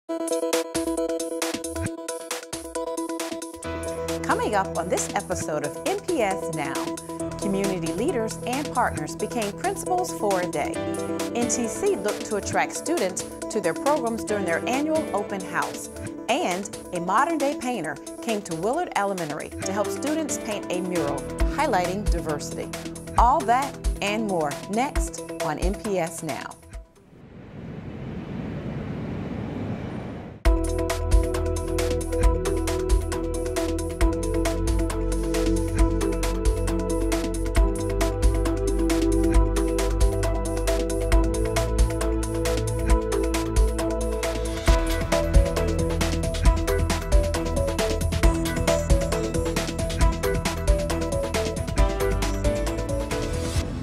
Coming up on this episode of NPS Now, community leaders and partners became principals for a day. NTC looked to attract students to their programs during their annual open house. And a modern-day painter came to Willard Elementary to help students paint a mural highlighting diversity. All that and more next on NPS Now.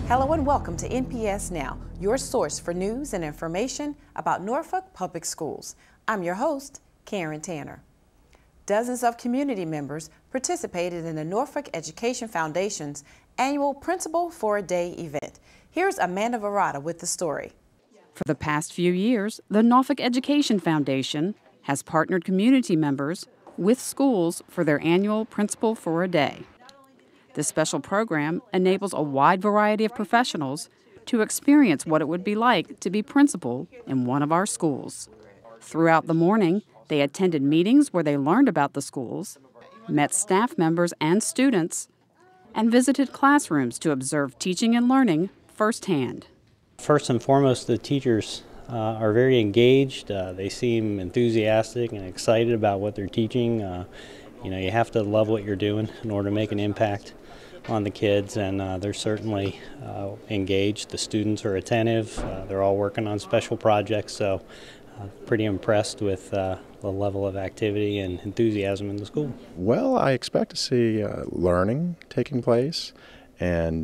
Hello and welcome to NPS Now, your source for news and information about Norfolk Public Schools. I'm your host, Karen Tanner. Dozens of community members participated in the Norfolk Education Foundation's annual Principal for a Day event. Here's Amanda Verrata with the story. For the past few years, the Norfolk Education Foundation has partnered community members with schools for their annual Principal for a Day. This special program enables a wide variety of professionals to experience what it would be like to be principal in one of our schools. Throughout the morning, they attended meetings where they learned about the schools, met staff members and students, and visited classrooms to observe teaching and learning firsthand. First and foremost, the teachers are very engaged. They seem enthusiastic and excited about what they're teaching. You have to love what you're doing in order to make an impact on the kids, and they're certainly engaged. The students are attentive. They're all working on special projects, so pretty impressed with the level of activity and enthusiasm in the school. Well, I expect to see learning taking place and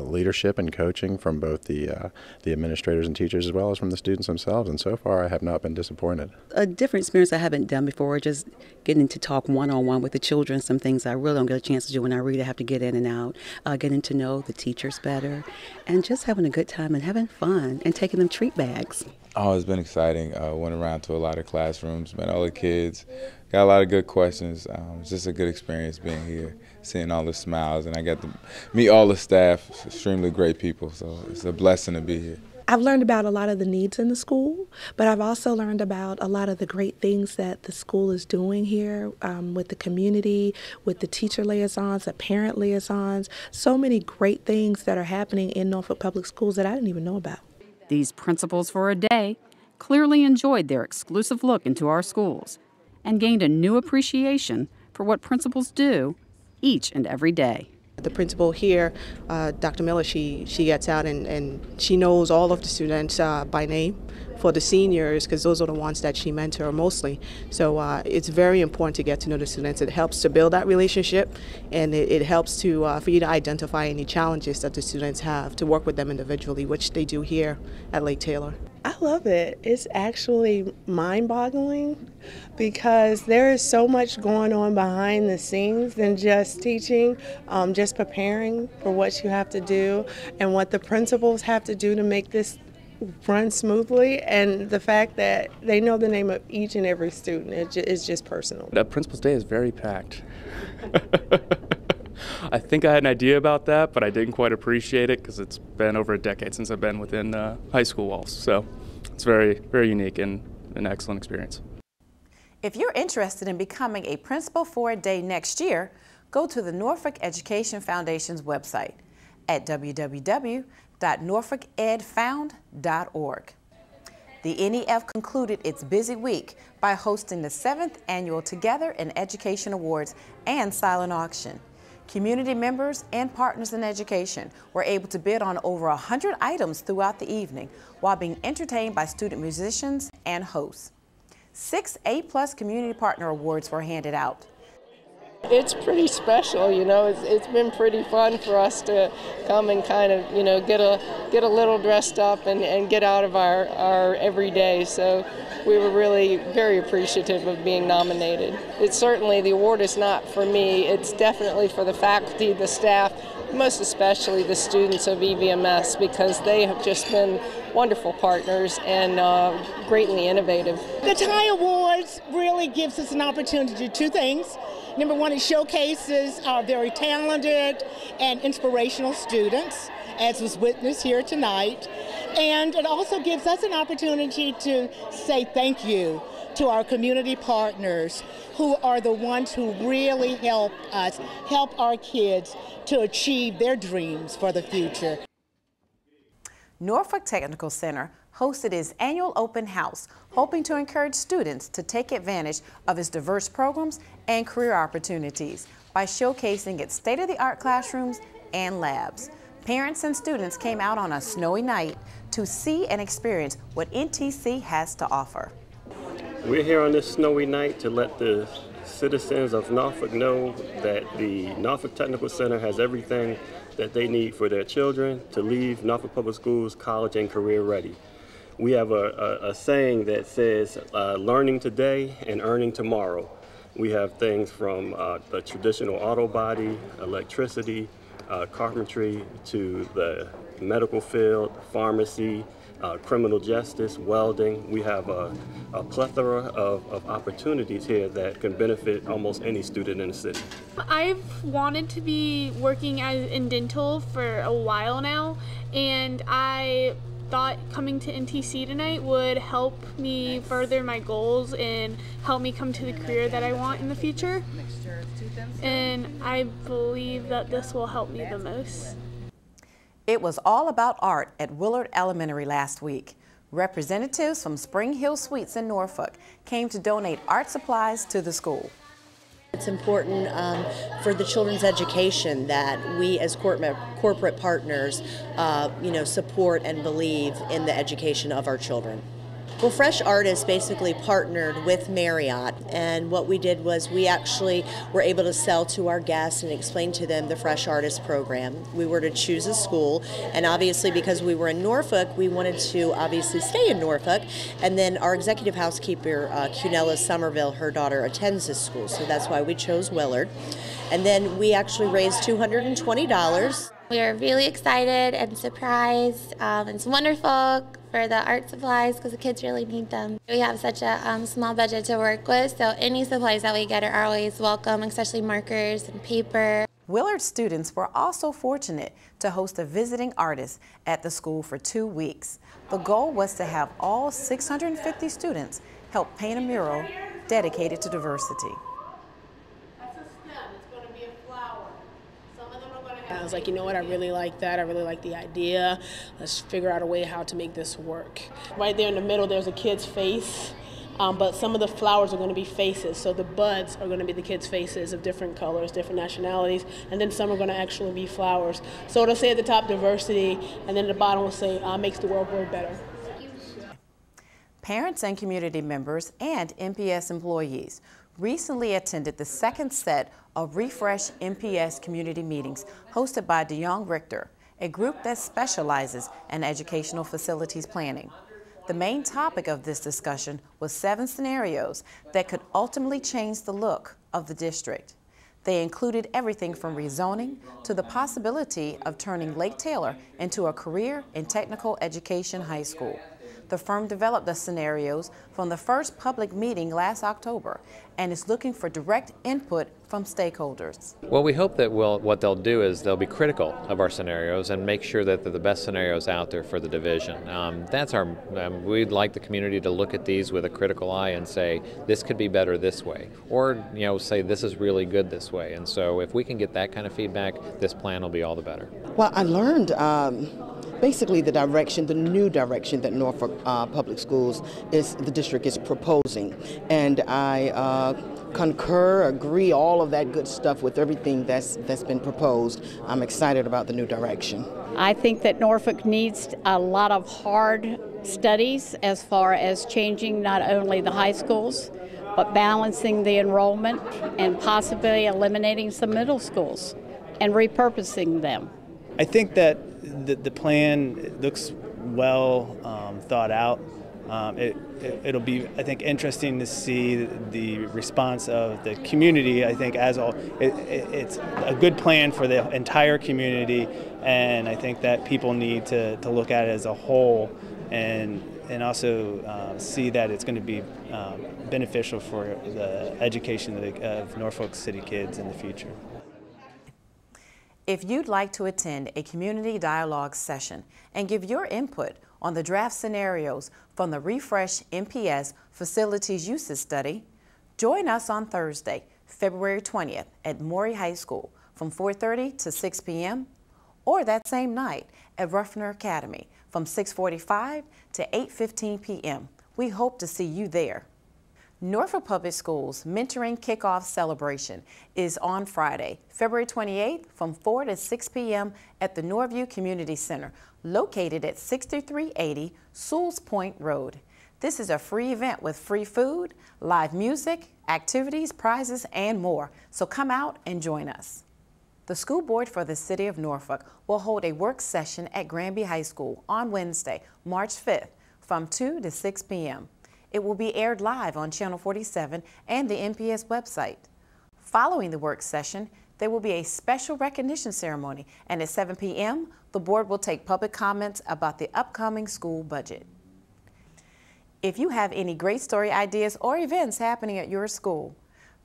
leadership and coaching from both the administrators and teachers as well as from the students themselves, and so far I have not been disappointed. A different experience I haven't done before, just getting to talk one-on-one with the children, some things I really don't get a chance to do when I read. I have to get in and out, getting to know the teachers better, and just having a good time and having fun and taking them treat bags. Oh, it's been exciting. Went around to a lot of classrooms, met all the kids, got a lot of good questions. It's just a good experience being here, seeing all the smiles, and I got to meet all the staff, extremely great people, so it's a blessing to be here. I've learned about a lot of the needs in the school, but I've also learned about a lot of the great things that the school is doing here with the community, with the teacher liaisons, the parent liaisons, so many great things that are happening in Norfolk Public Schools that I didn't even know about. These principals for a day clearly enjoyed their exclusive look into our schools and gained a new appreciation for what principals do each and every day. The principal here, Dr. Miller, she gets out and she knows all of the students by name for the seniors, because those are the ones that she mentors mostly. So it's very important to get to know the students. It helps to build that relationship, and it helps to for you to identify any challenges that the students have, to work with them individually, which they do here at Lake Taylor. I love it. It's actually mind-boggling because there is so much going on behind the scenes than just teaching, just preparing for what you have to do and what the principals have to do to make this run smoothly, and the fact that they know the name of each and every student is just personal. That Principal's Day is very packed. I think I had an idea about that, but I didn't quite appreciate it because it's been over a decade since I've been within high school walls. So it's very, very unique and an excellent experience. If you're interested in becoming a principal for a day next year, go to the Norfolk Education Foundation's website at www.norfolkedfound.org. The NEF concluded its busy week by hosting the 7th Annual Together in Education Awards and silent auction. Community members and partners in education were able to bid on over 100 items throughout the evening while being entertained by student musicians and hosts. 6 A+ Community Partner Awards were handed out. It's pretty special, it's been pretty fun for us to come and kind of, get a little dressed up and get out of our everyday. So we were really very appreciative of being nominated. It's certainly, the award is not for me, it's definitely for the faculty, the staff, most especially the students of EVMS, because they have just been wonderful partners and greatly innovative. The TIE Awards really gives us an opportunity to do two things. Number one, it showcases our very talented and inspirational students, as was witnessed here tonight. And it also gives us an opportunity to say thank you to our community partners, who are the ones who really help us, help our kids to achieve their dreams for the future. Norfolk Technical Center hosted its annual open house, hoping to encourage students to take advantage of its diverse programs and career opportunities by showcasing its state-of-the-art classrooms and labs. Parents and students came out on a snowy night to see and experience what NTC has to offer. We're here on this snowy night to let the citizens of Norfolk know that the Norfolk Technical Center has everything that they need for their children to leave Norfolk Public Schools college and career ready. We have a saying that says, learning today and earning tomorrow. We have things from the traditional auto body, electricity, carpentry, to the medical field, pharmacy, criminal justice, welding. We have a plethora of opportunities here that can benefit almost any student in the city. I've wanted to be working in dental for a while now, and I thought coming to NTC tonight would help me further my goals and help me come to the career that I want in the future. And I believe that this will help me the most. It was all about art at Willard Elementary last week. Representatives from Spring Hill Suites in Norfolk came to donate art supplies to the school. It's important for the children's education that we as corporate partners support and believe in the education of our children. Well, Fresh Artists basically partnered with Marriott, and what we did was we actually were able to sell to our guests and explain to them the Fresh Artist program. We were to choose a school, and obviously because we were in Norfolk, we wanted to obviously stay in Norfolk, and then our executive housekeeper, Cunella Somerville, her daughter attends this school, so that's why we chose Willard. And then we actually raised $220. We are really excited and surprised. It's wonderful for the art supplies because the kids really need them. We have such a small budget to work with, so any supplies that we get are always welcome, especially markers and paper. Willard students were also fortunate to host a visiting artist at the school for 2 weeks. The goal was to have all 650 students help paint a mural dedicated to diversity. I was like, you know what, I really like that. I really like the idea. Let's figure out a way how to make this work. Right there in the middle, there's a kid's face, but some of the flowers are going to be faces. So the buds are going to be the kids' faces of different colors, different nationalities, and then some are going to actually be flowers. So it'll say at the top, diversity, and then at the bottom will say, makes the world work better. Parents and community members and NPS employees recently attended the second set of Refresh NPS community meetings hosted by DeYoung Richter, a group that specializes in educational facilities planning. The main topic of this discussion was 7 scenarios that could ultimately change the look of the district. They included everything from rezoning to the possibility of turning Lake Taylor into a career and technical education high school. The firm developed the scenarios from the first public meeting last October and is looking for direct input from stakeholders. Well, we hope that what they'll do is they'll be critical of our scenarios and make sure that they're the best scenarios out there for the division. We'd like the community to look at these with a critical eye and say, this could be better this way, or say this is really good this way. And so if we can get that kind of feedback, this plan will be all the better. Well, I learned basically the new direction that Norfolk Public Schools the district is proposing, and I concur, agree, all of that good stuff with everything that's been proposed. I'm excited about the new direction. I think that Norfolk needs a lot of hard studies as far as changing not only the high schools, but balancing the enrollment and possibly eliminating some middle schools and repurposing them. I think that the plan looks well thought out. It'll be, I think, interesting to see the response of the community. I think it's a good plan for the entire community, and I think that people need to look at it as a whole and also see that it's going to be beneficial for the education of Norfolk City kids in the future. If you'd like to attend a community dialogue session and give your input on the draft scenarios from the Refresh NPS Facilities Usage Study, join us on Thursday, February 20th at Maury High School from 4:30 to 6 p.m. or that same night at Ruffner Academy from 6:45 to 8:15 p.m. We hope to see you there. Norfolk Public Schools Mentoring Kickoff Celebration is on Friday, February 28th from 4 to 6 p.m. at the Norview Community Center, located at 6380 Sewells Point Road. This is a free event with free food, live music, activities, prizes, and more. So come out and join us. The school board for the City of Norfolk will hold a work session at Granby High School on Wednesday, March 5th from 2 to 6 p.m. It will be aired live on Channel 47 and the NPS website. Following the work session, there will be a special recognition ceremony, and at 7 p.m., the board will take public comments about the upcoming school budget. If you have any great story ideas or events happening at your school,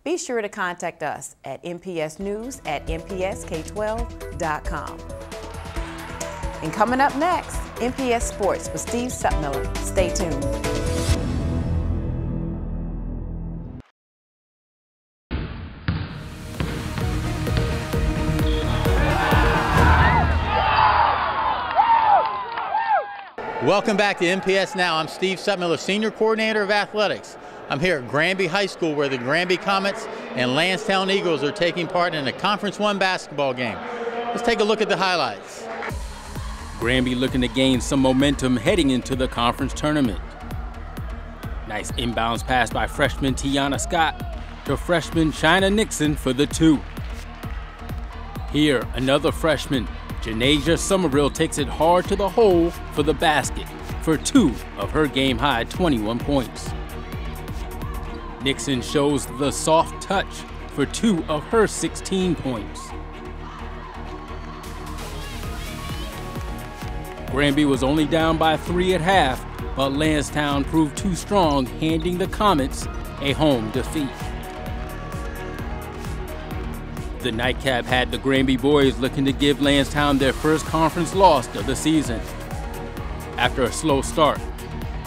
be sure to contact us at npsnews@npsk12.com. And coming up next, NPS Sports with Steve Sutmiller. Stay tuned. Welcome back to NPS Now. I'm Steve Sutmiller, Senior Coordinator of Athletics. I'm here at Granby High School where the Granby Comets and Lansdowne Eagles are taking part in a Conference 1 basketball game. Let's take a look at the highlights. Granby looking to gain some momentum heading into the conference tournament. Nice inbounds pass by freshman Tiana Scott to freshman China Nixon for the 2. Here, another freshman, Janasia Somerville, takes it hard to the hole for the basket for 2 of her game-high 21 points. Nixon shows the soft touch for 2 of her 16 points. Granby was only down by 3 at half, but Lansdowne proved too strong, handing the Comets a home defeat. The nightcap had the Granby boys looking to give Lansdowne their first conference loss of the season. After a slow start,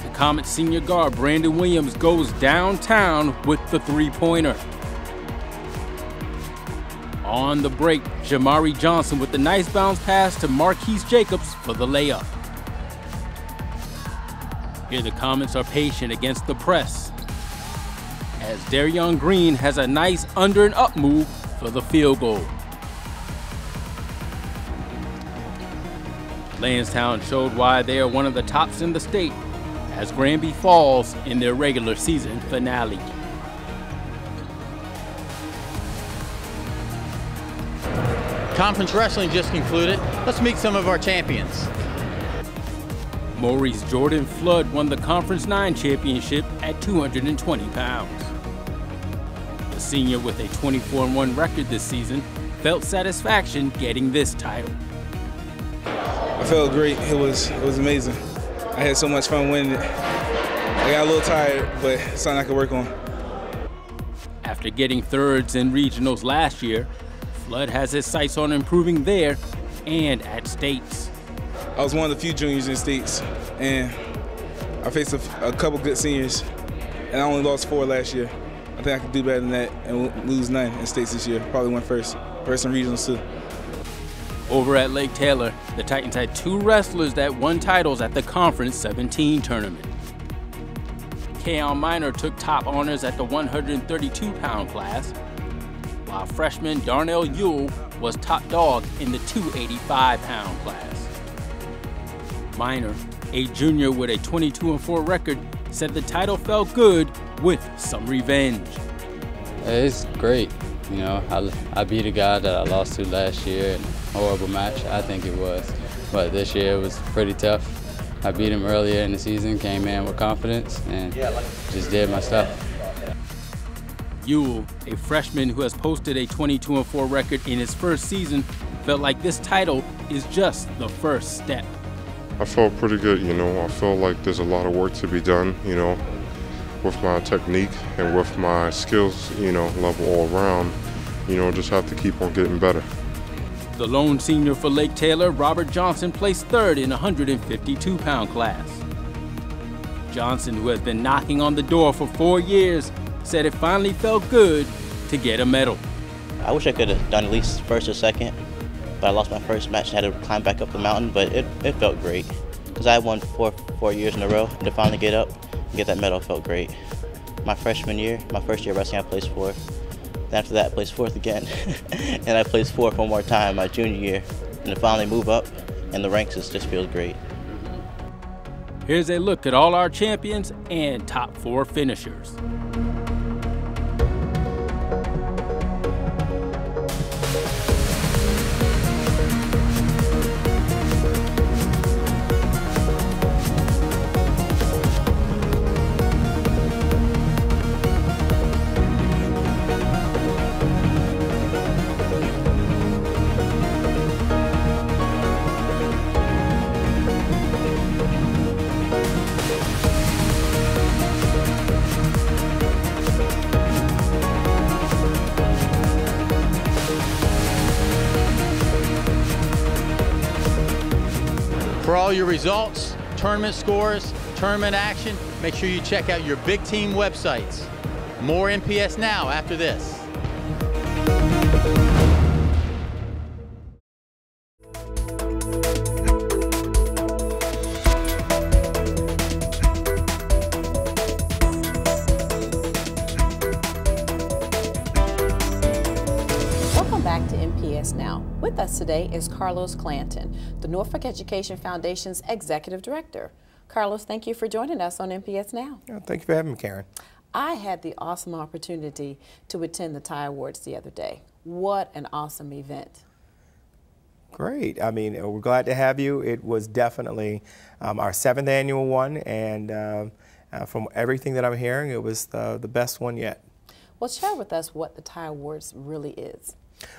the Comets senior guard Brandon Williams goes downtown with the 3-pointer. On the break, Jamari Johnson with the nice bounce pass to Marquise Jacobs for the layup. Here the Comets are patient against the press, as Darion Green has a nice under and up move for the field goal. Lansdowne showed why they are one of the tops in the state as Granby falls in their regular season finale. Conference wrestling just concluded. Let's meet some of our champions. Maurice Jordan Flood won the Conference 9 championship at 220 pounds. The senior with a 24-1 record this season felt satisfaction getting this title. I felt great. It was amazing. I had so much fun winning it. I got a little tired, but it's something I could work on. After getting thirds in regionals last year, Flood has his sights on improving there and at states. I was one of the few juniors in states, and I faced a couple good seniors, and I only lost 4 last year. I think I could do better than that and lose 9 in states this year. Probably win first in regionals too. Over at Lake Taylor, the Titans had 2 wrestlers that won titles at the Conference 17 tournament. Keon Minor took top honors at the 132-pound class, while freshman Darnell Ewell was top dog in the 285-pound class. Minor, a junior with a 22-4 record, said the title felt good with some revenge. It's great. You know, I beat a guy that I lost to last year in a horrible match. I think it was. But this year it was pretty tough. I beat him earlier in the season, came in with confidence, and just did my stuff. Ewell, a freshman who has posted a 22-4 record in his first season, felt like this title is just the first step. I felt pretty good, you know. I feel like there's a lot of work to be done, you know, with my technique and with my skills, you know, level all around. You know, just have to keep on getting better. The lone senior for Lake Taylor, Robert Johnson, placed third in the 152-pound class. Johnson, who has been knocking on the door for 4 years, said it finally felt good to get a medal. I wish I could have done at least first or second, but I lost my first match and had to climb back up the mountain, but it felt great. Because I won four years in a row, and to finally get up and get that medal felt great. My freshman year, my first year of wrestling, I placed fourth. Then after that, I placed fourth again. And I placed fourth one more time my junior year. And to finally move up in the ranks, it just feels great. Here's a look at all our champions and top 4 finishers. For all your results, tournament scores, tournament action, make sure you check out your big team websites. More NPS Now after this. Welcome back to NPS Now. With us today is Carlos Clanton, the Norfolk Education Foundation's Executive Director. Carlos, thank you for joining us on NPS Now. Thank you for having me, Karen. I had the awesome opportunity to attend the TIE Awards the other day. What an awesome event. Great. I mean, we're glad to have you. It was definitely our 7th annual one, and from everything that I'm hearing, it was the best one yet. Well, share with us what the TIE Awards really is.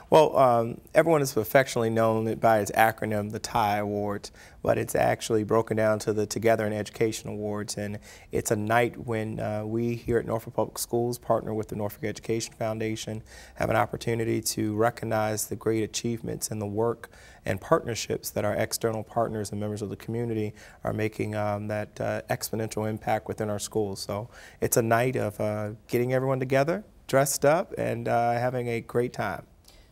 Well, everyone is affectionately known by its acronym, the TIE Awards, but it's actually broken down to the Together in Education Awards, and it's a night when we here at Norfolk Public Schools partner with the Norfolk Education Foundation, have an opportunity to recognize the great achievements and the work and partnerships that our external partners and members of the community are making that exponential impact within our schools. So it's a night of getting everyone together, dressed up, and having a great time.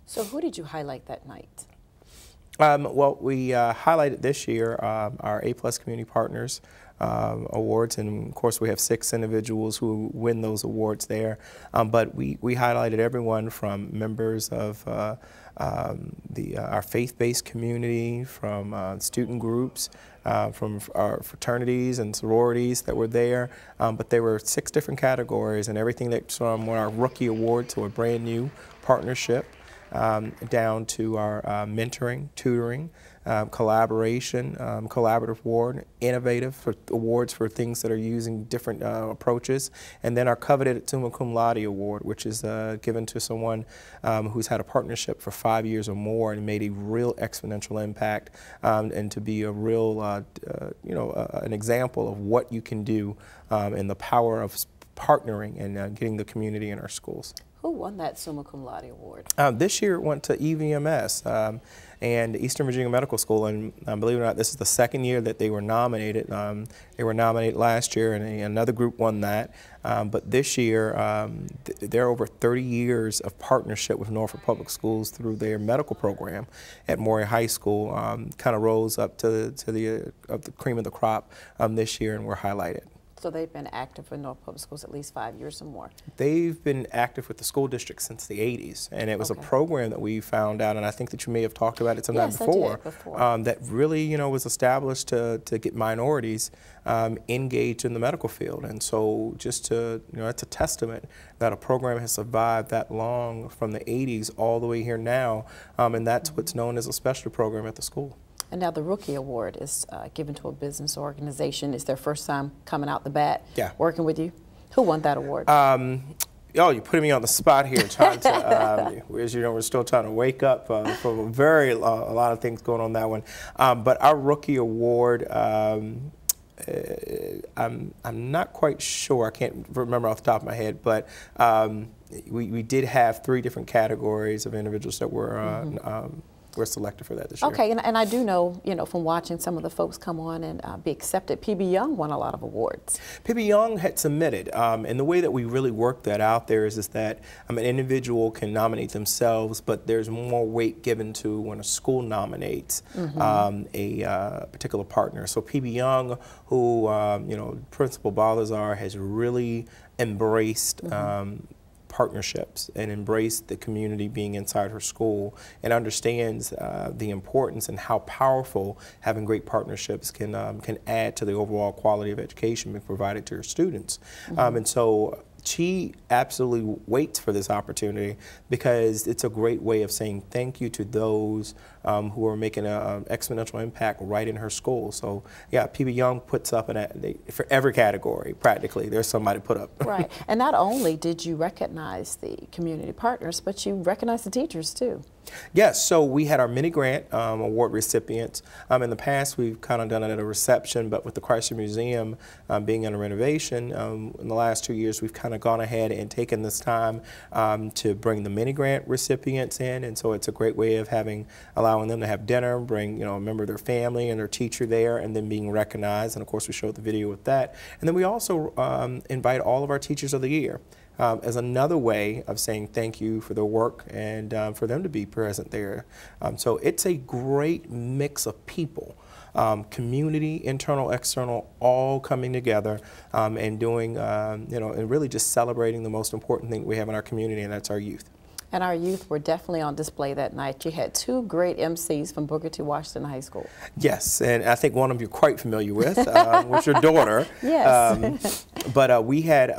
So who did you highlight that night? Well, we highlighted this year our A+ Community Partners awards, and of course we have 6 individuals who win those awards there. But we highlighted everyone from members of our faith-based community, from student groups, from our fraternities and sororities that were there. But there were 6 different categories, and everything that's from our rookie award to a brand new partnership, down to our mentoring, tutoring, collaboration, collaborative award, innovative awards for things that are using different approaches, and then our coveted Summa Cum Laude award, which is given to someone who's had a partnership for 5 years or more and made a real exponential impact, and to be a real, an example of what you can do and the power of partnering and getting the community in our schools. Who won that Summa Cum Laude award? This year it went to EVMS and Eastern Virginia Medical School, and believe it or not, this is the 2nd year that they were nominated. They were nominated last year, and another group won that. But this year, there are over 30 years of partnership with Norfolk Public Schools through their medical program at Maury High School. Kind of rose up to the cream of the crop this year, and were highlighted. So they've been active with Norfolk Public Schools at least 5 years or more. They've been active with the school district since the 80s, and it was a program that we found out, and I think that you may have talked about it sometime before, that really, was established to get minorities engaged in the medical field. And so just to, it's a testament that a program has survived that long from the 80s all the way here now, and that's what's known as a specialty program at the school. And now the Rookie Award is given to a business organization. It's their first time coming out the bat, working with you. Who won that award? Oh, you're putting me on the spot here, trying to, as you know, we're still trying to wake up from a lot of things going on that one. But our Rookie Award, I'm not quite sure. I can't remember off the top of my head, but we did have 3 different categories of individuals that were selected for that this year. Okay, and I do know, from watching some of the folks come on and be accepted, PB Young won a lot of awards. PB Young had submitted, and the way that we really work that out there is that an individual can nominate themselves, but there's more weight given to when a school nominates a particular partner. So PB Young, who, Principal Balazar has really embraced partnerships and embrace the community being inside her school, and understands the importance and how powerful having great partnerships can add to the overall quality of education being provided to her students. And so she absolutely waits for this opportunity because it's a great way of saying thank you to those who are making an exponential impact right in her school. So yeah, PB Young puts up for every category practically. There's somebody put up. Right, and not only did you recognize the community partners, but you recognized the teachers too. Yes, so we had our mini grant award recipients. In the past, we've kind of done it at a reception, but with the Chrysler Museum being under renovation, in the last 2 years, we've kind of gone ahead and taken this time to bring the mini grant recipients in, and so it's a great way of allowing them to have dinner, bring a member of their family and their teacher there, and then being recognized. And of course, we showed the video with that. And then we also invite all of our teachers of the year. As another way of saying thank you for their work and for them to be present there. So it's a great mix of people, community, internal, external, all coming together and doing, and really just celebrating the most important thing we have in our community, and that's our youth. And our youth were definitely on display that night. You had 2 great MCs from Booker T. Washington High School. Yes, and I think one of you are quite familiar with, was your daughter. Yes. But we had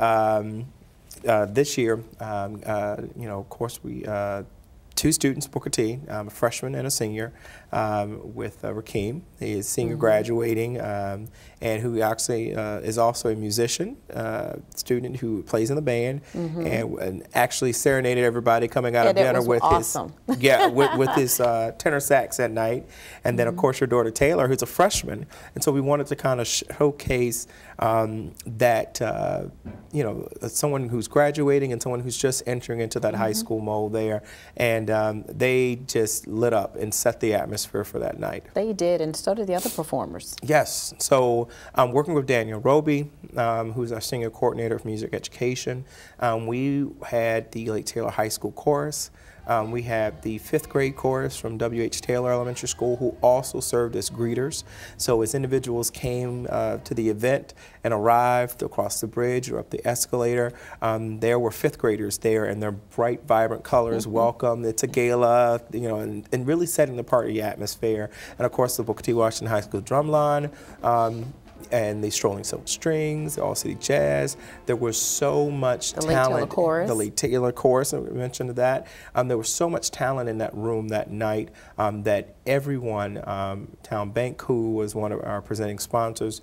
this year, of course, we 2 students, Booker T, a freshman and a senior, with Rakeem. He is senior graduating, and who actually is also a musician, student who plays in the band, and actually serenaded everybody coming out of dinner with with his tenor sax at night. And then, of course, your daughter Taylor, who's a freshman. And so we wanted to kind of showcase that, someone who's graduating and someone who's just entering into that high school mold there. And they just lit up and set the atmosphere for that night. They did, and so did the other performers. Yes. So working with Daniel Roby, who's our senior coordinator of music education, we had the Lake Taylor High School Chorus. We have the 5th grade chorus from W.H. Taylor Elementary School, who also served as greeters. So as individuals came to the event and arrived across the bridge or up the escalator, there were 5th graders there in their bright, vibrant colors, welcome. It's a gala, and really setting the party atmosphere. And of course, the Booker T. Washington High School drumline, and the Strolling Silver Strings, the All City Jazz. There was so much talent. Lake Taylor Chorus. The Lake Taylor Chorus, we mentioned that. There was so much talent in that room that night that everyone, Town Bank, who was one of our presenting sponsors,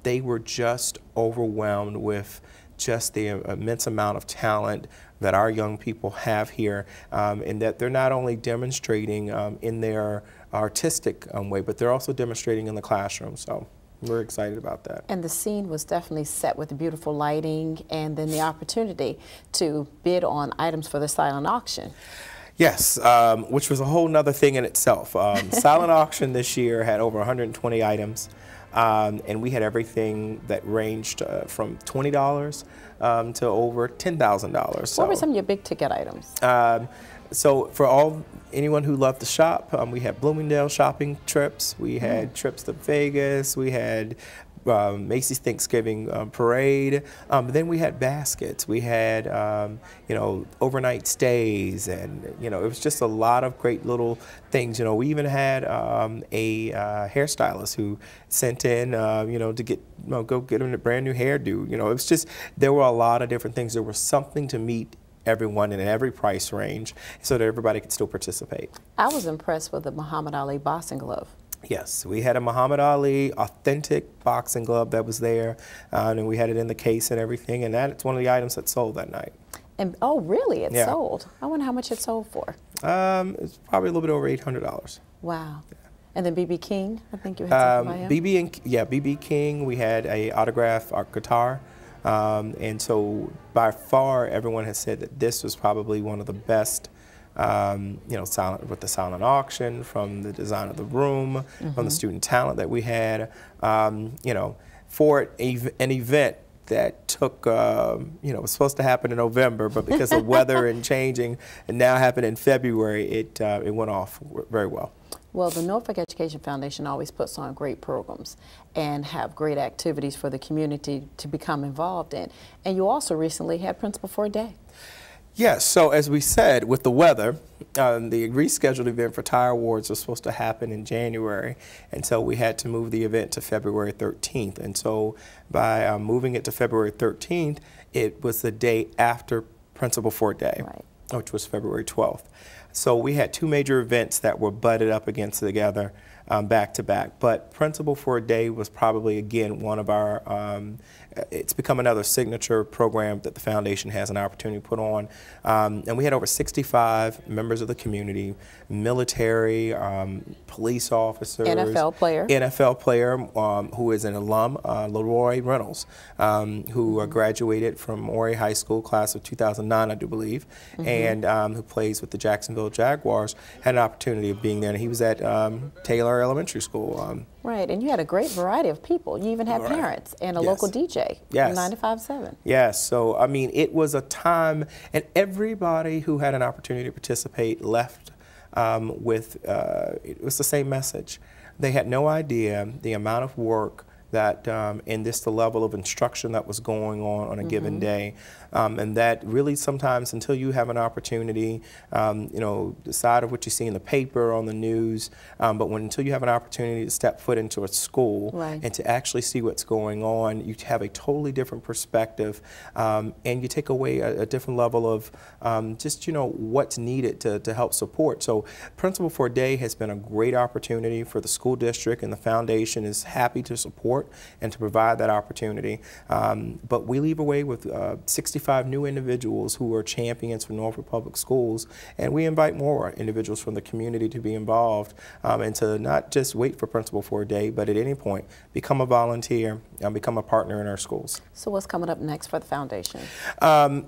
they were just overwhelmed with just the immense amount of talent that our young people have here, and that they're not only demonstrating in their artistic way, but they're also demonstrating in the classroom. So we're excited about that. And the scene was definitely set with beautiful lighting, and then the opportunity to bid on items for the silent auction. Yes, which was a whole nother thing in itself. Silent auction this year had over 120 items, and we had everything that ranged from $20 to over $10,000. What were some of your big ticket items? So for anyone who loved to shop, we had Bloomingdale shopping trips, we had trips to Vegas, we had Macy's Thanksgiving Parade, then we had baskets, we had overnight stays, and it was just a lot of great little things. We even had a hairstylist who sent in to go get him a brand new hairdo. It was just, there were a lot of different things. There was something to meet everyone in every price range so that everybody could still participate. I was impressed with the Muhammad Ali boxing glove. Yes, we had a Muhammad Ali authentic boxing glove that was there, and we had it in the case and everything, and that's one of the items that sold that night. And oh, really? It Yeah. sold? I wonder how much it sold for. It's probably a little bit over $800. Wow. Yeah. And then BB King, I think you had something by him. BB King. We had a autograph guitar, and so by far everyone has said that this was probably one of the best. You know, with the silent auction, from the design of the room, from the student talent that we had, you know, for an event that took, you know, was supposed to happen in November, but because of weather and changing, and now happened in February, it went off very well. Well, the Norfolk Education Foundation always puts on great programs and have great activities for the community to become involved in. And you also recently had Principal for a Day. Yes, so as we said, with the weather, the rescheduled event for Tire Awards was supposed to happen in January, and so we had to move the event to February 13th. And so by moving it to February 13th, it was the day after Principal for a Day, which was February 12th. So we had two major events that were butted up against together, back to back. But Principal for a Day was probably, again, one of our, it's become another signature program that the foundation has an opportunity to put on. And we had over 65 members of the community, military, police officers. NFL player. Who is an alum, Leroy Reynolds, who graduated from Horry High School, class of 2009, I do believe, and who plays with the Jacksonville Jaguars, had an opportunity of being there. And he was at Taylor Elementary School. Right, and you had a great variety of people. You even had parents and a local DJ from 95.7. Yes, so I mean, it was a time, and everybody who had an opportunity to participate left with, it was the same message. They had no idea the amount of work that, and this the level of instruction that was going on a given day. And that really sometimes, until you have an opportunity, you know, the side of what you see in the paper, on the news, but until you have an opportunity to step foot into a school and to actually see what's going on, you have a totally different perspective, and you take away a different level of just, you know, what's needed to help support. So Principal for a Day has been a great opportunity for the school district, and the foundation is happy to support and to provide that opportunity. But we leave away with 65 new individuals who are champions for Norfolk Public Schools, and we invite more individuals from the community to be involved, and to not just wait for Principal for a Day, but at any point become a volunteer and become a partner in our schools. So what's coming up next for the foundation?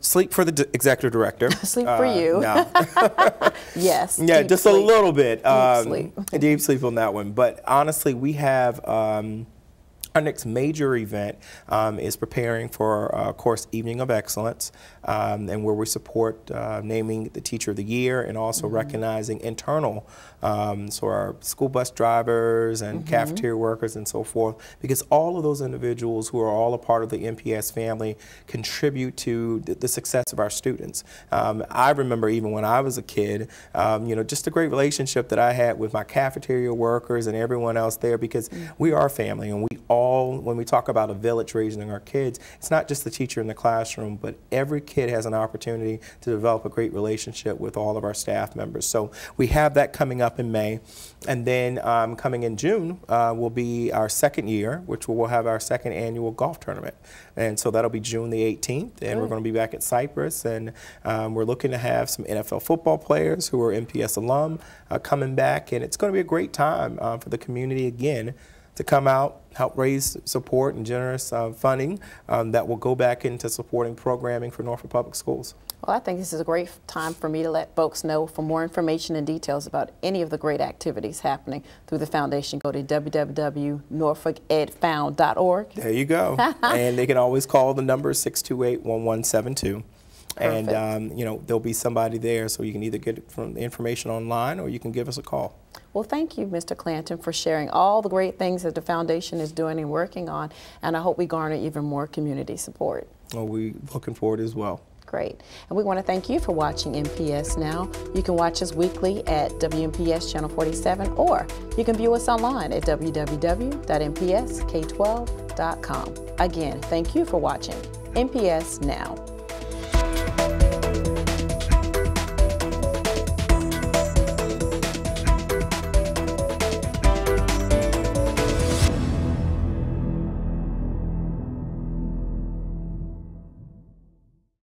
Sleep for the executive director. Sleep for you. No. Yes. Yeah, just sleep. a little bit. Deep sleep. Deep sleep on that one. But honestly, we have our next major event is preparing for, of course, Evening of Excellence, and where we support naming the Teacher of the Year and also recognizing internal, so our school bus drivers and cafeteria workers and so forth, because all of those individuals who are all a part of the NPS family contribute to the success of our students. I remember even when I was a kid, you know, just a great relationship that I had with my cafeteria workers and everyone else there, because we are family, and we all, when we talk about a village raising our kids, it's not just the teacher in the classroom, but every kid has an opportunity to develop a great relationship with all of our staff members. So we have that coming up in May. And then coming in June will be our second year, which we'll have our second annual golf tournament. And so that'll be June the 18th, and we're going to be back at Cypress, and we're looking to have some NFL football players who are NPS alum coming back, and it's going to be a great time for the community again to come out, help raise support and generous funding that will go back into supporting programming for Norfolk Public Schools. Well, I think this is a great time for me to let folks know. For more information and details about any of the great activities happening through the foundation, go to www.norfolkedfound.org. There you go. And they can always call the number 628-1172. And, you know, there'll be somebody there, so you can either get from the information online or you can give us a call. Well, thank you, Mr. Clanton, for sharing all the great things that the foundation is doing and working on, and I hope we garner even more community support. Well, we're looking forward as well. Great. And we want to thank you for watching NPS Now. You can watch us weekly at WNPS Channel 47, or you can view us online at www.npsk12.com. Again, thank you for watching NPS Now.